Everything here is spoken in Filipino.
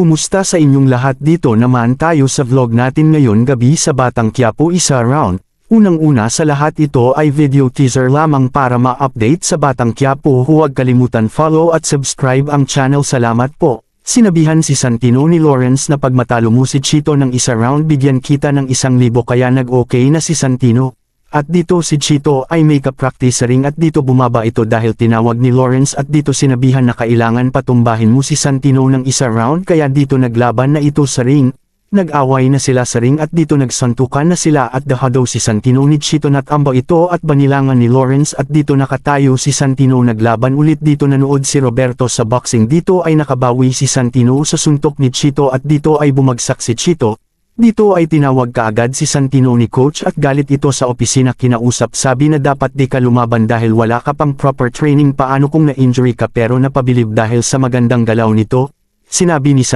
Kumusta sa inyong lahat? Dito naman tayo sa vlog natin ngayon gabi sa Batang Quiapo isa round. Unang-una sa lahat ito ay video teaser lamang para ma-update sa Batang Quiapo. Huwag kalimutan follow at subscribe ang channel. Salamat po. Sinabihan si Santino ni Lawrence na pag matalo mo si Chito ng isa round bigyan kita ng 1,000 kaya nag-okay na si Santino. At dito si Chito ay may ka-practice sa ring at dito bumaba ito dahil tinawag ni Lawrence at dito sinabihan na kailangan patumbahin mo si Santino ng isa round kaya dito naglaban na ito sa ring. Nag-away na sila sa ring at dito nagsantukan na sila at daw si Santino ni Chito natamba ito at banilangan ni Lawrence at dito nakatayo si Santino naglaban ulit dito nanood si Roberto sa boxing dito ay nakabawi si Santino sa suntok ni Chito at dito ay bumagsak si Chito. Dito ay tinawag kaagad si Santino ni coach at galit ito sa opisina kinausap sabi na dapat di ka lumaban dahil wala ka pang proper training paano kung na-injury ka pero napabilib dahil sa magandang galaw nito. Sinabi ni